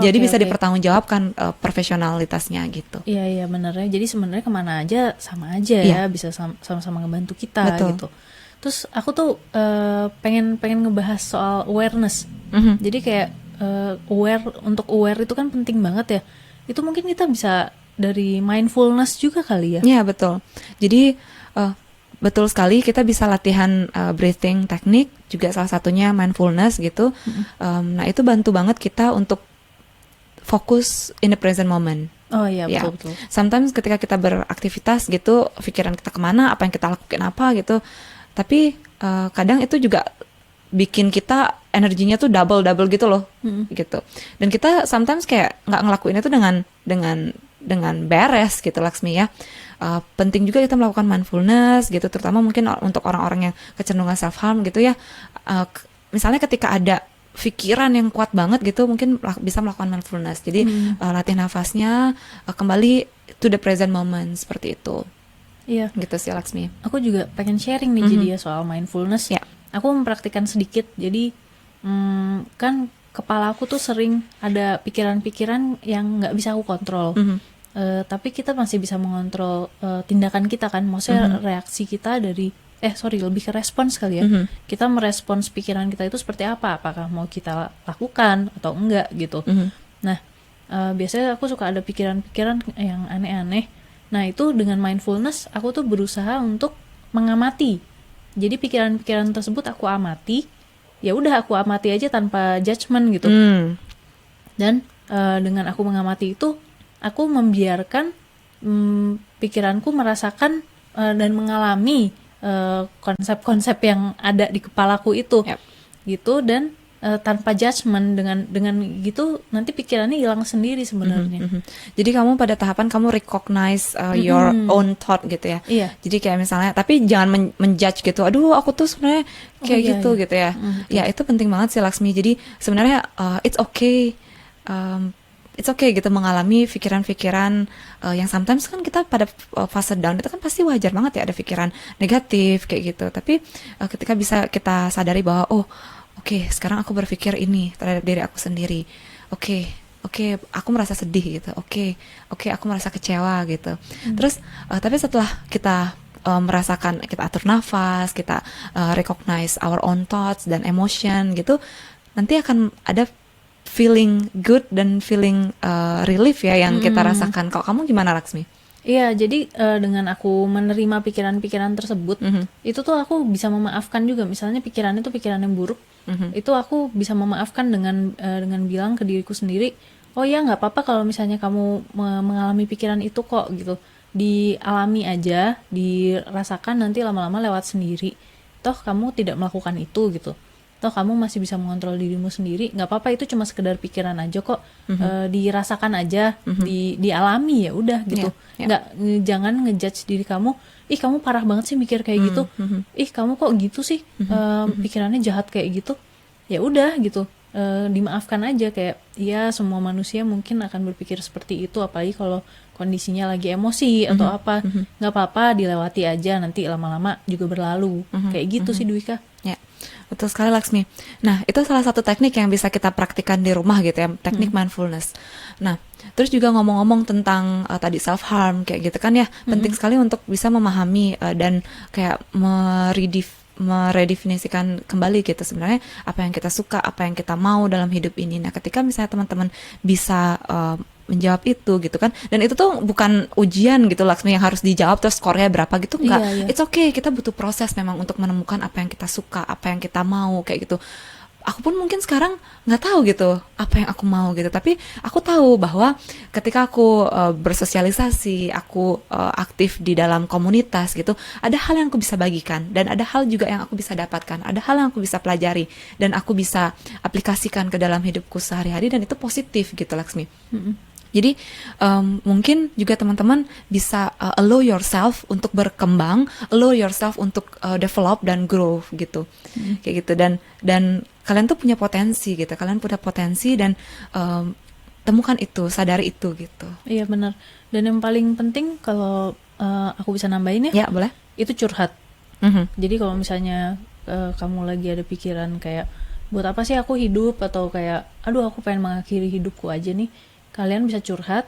Jadi bisa dipertanggungjawabkan profesionalitasnya gitu. Iya benar ya. Jadi sebenarnya kemana aja sama aja ya, bisa sama-sama ngebantu kita. Betul. Gitu. Terus aku tuh pengen ngebahas soal awareness. Jadi kayak aware itu kan penting banget ya. Itu mungkin kita bisa dari mindfulness juga kali ya. Iya betul. Jadi betul sekali, kita bisa latihan breathing teknik juga, salah satunya mindfulness gitu. Nah, itu bantu banget kita untuk fokus in the present moment. Oh iya, betul. Sometimes ketika kita beraktivitas gitu, pikiran kita kemana, apa yang kita lakukan apa gitu. Tapi kadang itu juga bikin kita energinya tuh double gitu loh, gitu. Dan kita sometimes kayak nggak ngelakuin itu dengan beres gitu Laksmi ya. Penting juga kita melakukan mindfulness gitu, terutama mungkin untuk orang-orang yang kecenderungan self harm gitu ya. Misalnya ketika ada pikiran yang kuat banget gitu, mungkin bisa melakukan mindfulness. Jadi latih nafasnya, kembali to the present moment seperti itu. Iya. Gitu sih Laksmi. Aku juga pengen sharing nih jadi ya soal mindfulness. Ya. Aku mempraktikkan sedikit. Jadi kan kepala aku tuh sering ada pikiran-pikiran yang nggak bisa aku kontrol. Tapi kita masih bisa mengontrol tindakan kita kan. Maksudnya reaksi kita dari lebih ke respons kali ya. Kita merespons pikiran kita itu seperti apa, apakah mau kita lakukan atau enggak gitu. Nah, biasanya aku suka ada pikiran-pikiran yang aneh-aneh. Nah, itu dengan mindfulness aku tuh berusaha untuk mengamati. Jadi pikiran-pikiran tersebut aku amati, ya udah aku amati aja tanpa judgement gitu. Dan dengan aku mengamati itu, aku membiarkan pikiranku merasakan dan mengalami konsep-konsep yang ada di kepalaku itu, gitu. Dan tanpa judgement, dengan gitu nanti pikirannya hilang sendiri sebenarnya. Jadi kamu pada tahapan kamu recognize your own thought gitu ya. Iya. Jadi kayak misalnya, tapi jangan menjudge gitu. Aduh, aku tuh sebenarnya kayak gitu gitu ya. Ya itu penting banget sih Laksmi. Jadi sebenarnya it's okay. It's okay gitu mengalami pikiran-pikiran yang sometimes kan kita pada fase down itu kan pasti wajar banget ya ada pikiran negatif kayak gitu. Tapi ketika bisa kita sadari bahwa oke, sekarang aku berpikir ini terhadap diri aku sendiri. Oke, aku merasa sedih gitu. Oke, aku merasa kecewa gitu. Terus tapi setelah kita merasakan, kita atur nafas, kita recognize our own thoughts dan emotion gitu, nanti akan ada feeling good dan feeling relief ya yang kita rasakan. Kalau kamu gimana Laksmi? Iya, jadi dengan aku menerima pikiran-pikiran tersebut, itu tuh aku bisa memaafkan juga. Misalnya pikiran itu pikiran yang buruk, itu aku bisa memaafkan dengan bilang ke diriku sendiri, oh ya nggak apa-apa kalau misalnya kamu mengalami pikiran itu kok gitu. Dialami aja, dirasakan, nanti lama-lama lewat sendiri. Toh kamu tidak melakukan itu gitu. Toh kamu masih bisa mengontrol dirimu sendiri, nggak apa-apa, itu cuma sekedar pikiran aja kok. Dirasakan aja, dialami, ya udah gitu. Nggak, jangan ngejudge diri kamu, ih kamu parah banget sih mikir kayak gitu, ih kamu kok gitu sih, pikirannya jahat kayak gitu. Ya udah gitu, dimaafkan aja. Kayak ya semua manusia mungkin akan berpikir seperti itu, apalagi kalau kondisinya lagi emosi atau apa. Nggak apa-apa, dilewati aja, nanti lama-lama juga berlalu. Kayak gitu sih Dwika. Ya, betul sekali Laksmi. Nah, itu salah satu teknik yang bisa kita praktikkan di rumah gitu ya, teknik mindfulness. Nah, terus juga ngomong-ngomong tentang tadi self harm kayak gitu kan ya, penting sekali untuk bisa memahami dan kayak meredefinisikan kembali gitu sebenarnya apa yang kita suka, apa yang kita mau dalam hidup ini. Nah, ketika misalnya teman-teman bisa menjawab itu gitu kan, dan itu tuh bukan ujian gitu Laksmi yang harus dijawab terus skornya berapa gitu, enggak. It's okay, kita butuh proses memang untuk menemukan apa yang kita suka, apa yang kita mau kayak gitu. Aku pun mungkin sekarang nggak tahu gitu apa yang aku mau gitu, tapi aku tahu bahwa ketika aku bersosialisasi, aku aktif di dalam komunitas gitu, ada hal yang aku bisa bagikan dan ada hal juga yang aku bisa dapatkan, ada hal yang aku bisa pelajari dan aku bisa aplikasikan ke dalam hidupku sehari-hari, dan itu positif gitu Laksmi. Jadi mungkin juga teman-teman bisa allow yourself untuk berkembang, allow yourself untuk develop dan grow gitu, kayak gitu. Dan kalian tuh punya potensi gitu, kalian punya potensi dan temukan itu, sadari itu gitu. Iya benar. Dan yang paling penting kalau aku bisa nambahin ya, boleh. Itu curhat. Jadi kalau misalnya kamu lagi ada pikiran kayak buat apa sih aku hidup, atau kayak aduh aku pengen mengakhiri hidupku aja nih, kalian bisa curhat,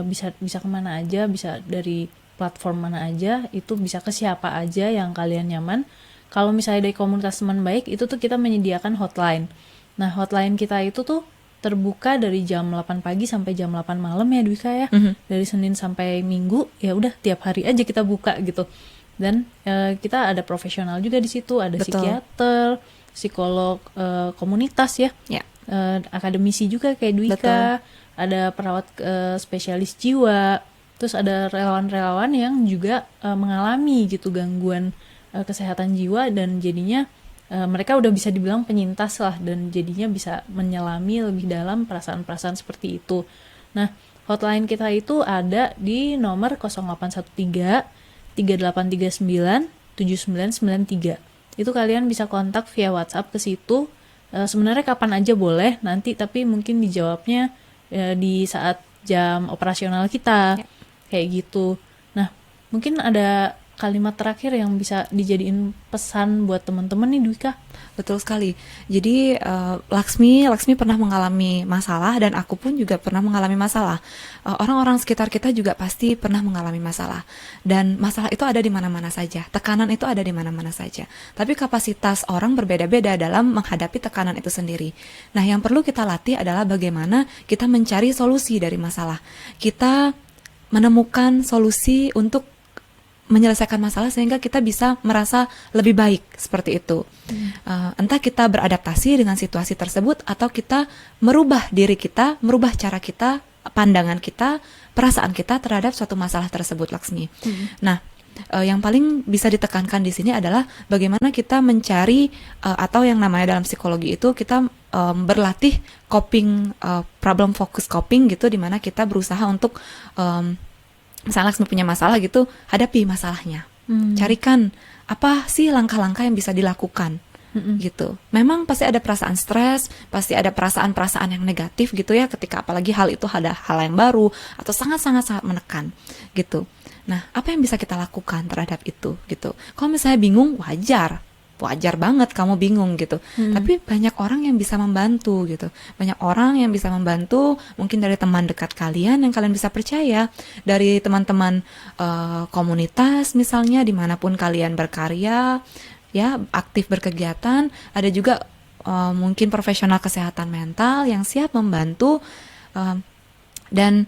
bisa kemana aja, bisa dari platform mana aja, itu bisa ke siapa aja yang kalian nyaman. Kalau misalnya dari komunitas teman baik, itu tuh kita menyediakan hotline. Nah, hotline kita itu tuh terbuka dari jam 8 pagi sampai jam 8 malam ya Dwika ya. Dari Senin sampai Minggu, ya udah tiap hari aja kita buka gitu. Dan kita ada profesional juga di situ, ada psikiater, psikolog komunitas ya. Akademisi juga kayak Dwika. Ada perawat spesialis jiwa, terus ada relawan-relawan yang juga mengalami gitu gangguan kesehatan jiwa, dan jadinya mereka udah bisa dibilang penyintas lah, dan jadinya bisa menyelami lebih dalam perasaan-perasaan seperti itu. Nah, hotline kita itu ada di nomor 0813 3839 7993. Itu kalian bisa kontak via WhatsApp ke situ. Sebenarnya kapan aja boleh nanti, tapi mungkin dijawabnya di saat jam operasional kita, kayak gitu. Nah, mungkin ada kalimat terakhir yang bisa dijadiin pesan buat teman-teman nih Dwika? Betul sekali. Jadi Laksmi pernah mengalami masalah dan aku pun juga pernah mengalami masalah. Orang-orang sekitar kita juga pasti pernah mengalami masalah. Dan masalah itu ada di mana-mana saja. Tekanan itu ada di mana-mana saja. Tapi kapasitas orang berbeda-beda dalam menghadapi tekanan itu sendiri. Nah, yang perlu kita latih adalah bagaimana kita mencari solusi dari masalah. Kita menemukan solusi untuk menyelesaikan masalah sehingga kita bisa merasa lebih baik seperti itu. Entah kita beradaptasi dengan situasi tersebut atau kita merubah diri kita, merubah cara kita, pandangan kita, perasaan kita terhadap suatu masalah tersebut, Laksmi. Nah, yang paling bisa ditekankan di sini adalah bagaimana kita mencari atau yang namanya dalam psikologi itu kita berlatih coping, problem focus coping gitu, di mana kita berusaha untuk misalnya Laksmi punya masalah gitu, hadapi masalahnya. Carikan apa sih langkah-langkah yang bisa dilakukan gitu. Memang pasti ada perasaan stres, pasti ada perasaan-perasaan yang negatif gitu ya, ketika apalagi hal itu ada hal yang baru atau sangat-sangat menekan gitu. Nah, apa yang bisa kita lakukan terhadap itu gitu. Kalau misalnya bingung, wajar banget kamu bingung gitu. Tapi banyak orang yang bisa membantu gitu. Banyak orang yang bisa membantu, mungkin dari teman dekat kalian yang kalian bisa percaya, dari teman-teman komunitas misalnya, dimanapun kalian berkarya, ya aktif berkegiatan. Ada juga mungkin profesional kesehatan mental yang siap membantu. Dan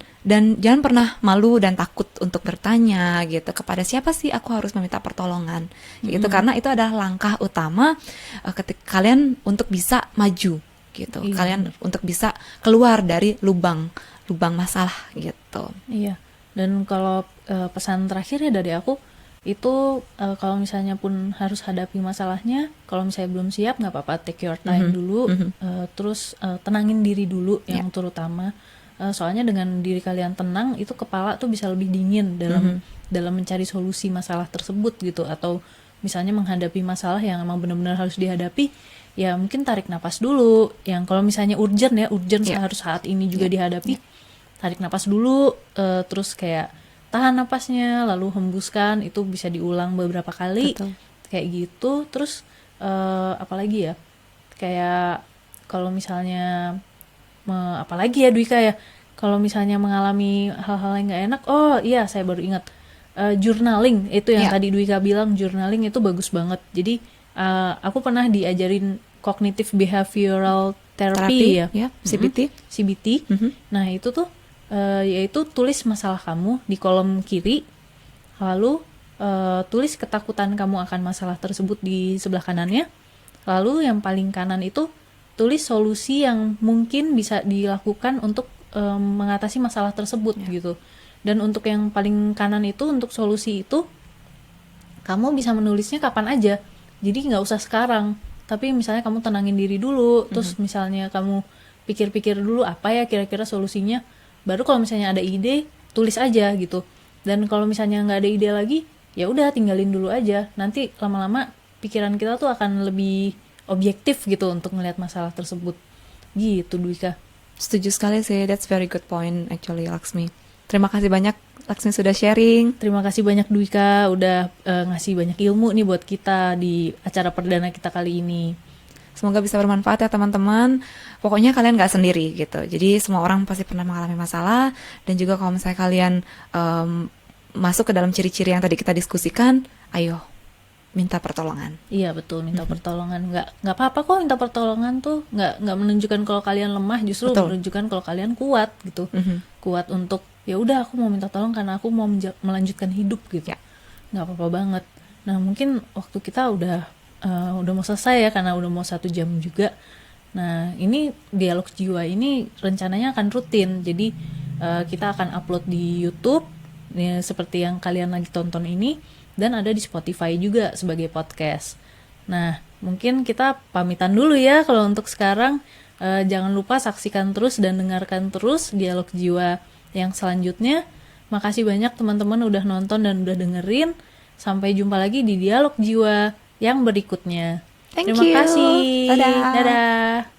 jangan pernah malu dan takut untuk bertanya gitu, kepada siapa sih aku harus meminta pertolongan gitu, karena itu adalah langkah utama ketika kalian untuk bisa maju gitu. Kalian untuk bisa keluar dari lubang masalah gitu. Iya. Dan kalau pesan terakhirnya dari aku itu, kalau misalnya pun harus hadapi masalahnya, kalau misalnya belum siap nggak apa-apa, take your time dulu, terus tenangin diri dulu yang terutama. Soalnya dengan diri kalian tenang, itu kepala tuh bisa lebih dingin dalam mencari solusi masalah tersebut gitu. Atau misalnya menghadapi masalah yang emang benar-benar harus dihadapi, ya mungkin tarik napas dulu. Yang kalau misalnya urgent harus saat ini juga dihadapi, tarik napas dulu, terus kayak tahan napasnya, lalu hembuskan, itu bisa diulang beberapa kali. Betul. Kayak gitu. Terus apalagi ya, kayak kalau misalnya apalagi ya Dwika ya, kalau misalnya mengalami hal-hal yang nggak enak, oh iya saya baru ingat, journaling itu yang tadi Dwika bilang, journaling itu bagus banget. Jadi aku pernah diajarin cognitive behavioral therapy ya, CBT. Nah itu tuh yaitu tulis masalah kamu di kolom kiri, lalu tulis ketakutan kamu akan masalah tersebut di sebelah kanannya, lalu yang paling kanan itu tulis solusi yang mungkin bisa dilakukan untuk mengatasi masalah tersebut gitu. Dan untuk yang paling kanan itu, untuk solusi itu, kamu bisa menulisnya kapan aja. Jadi nggak usah sekarang. Tapi misalnya kamu tenangin diri dulu, terus misalnya kamu pikir-pikir dulu apa ya kira-kira solusinya. Baru kalau misalnya ada ide, tulis aja gitu. Dan kalau misalnya nggak ada ide lagi, ya udah tinggalin dulu aja. Nanti lama-lama pikiran kita tuh akan lebih objektif gitu untuk melihat masalah tersebut gitu, Dwika. Setuju sekali sih, that's very good point actually, Laksmi. Terima kasih banyak Laksmi sudah sharing. Terima kasih banyak Dwika udah ngasih banyak ilmu nih buat kita di acara perdana kita kali ini. Semoga bisa bermanfaat ya teman-teman. Pokoknya kalian gak sendiri gitu. Jadi semua orang pasti pernah mengalami masalah. Dan juga kalau misalnya kalian masuk ke dalam ciri-ciri yang tadi kita diskusikan, ayo minta pertolongan. Iya betul, minta pertolongan. Nggak apa-apa kok minta pertolongan tuh. Nggak menunjukkan kalau kalian lemah, justru menunjukkan kalau kalian kuat gitu. Kuat untuk ya udah aku mau minta tolong karena aku mau melanjutkan hidup gitu. Nggak apa-apa banget. Nah mungkin waktu kita udah mau selesai ya, karena udah mau 1 jam juga. Nah ini dialog jiwa ini rencananya akan rutin. Jadi kita akan upload di YouTube ya, seperti yang kalian lagi tonton ini. Dan ada di Spotify juga sebagai podcast. Nah, mungkin kita pamitan dulu ya kalau untuk sekarang. Jangan lupa saksikan terus dan dengarkan terus dialog jiwa yang selanjutnya. Makasih banyak teman-teman udah nonton dan udah dengerin. Sampai jumpa lagi di dialog jiwa yang berikutnya. Thank Terima you. kasih. Dadah. Dadah.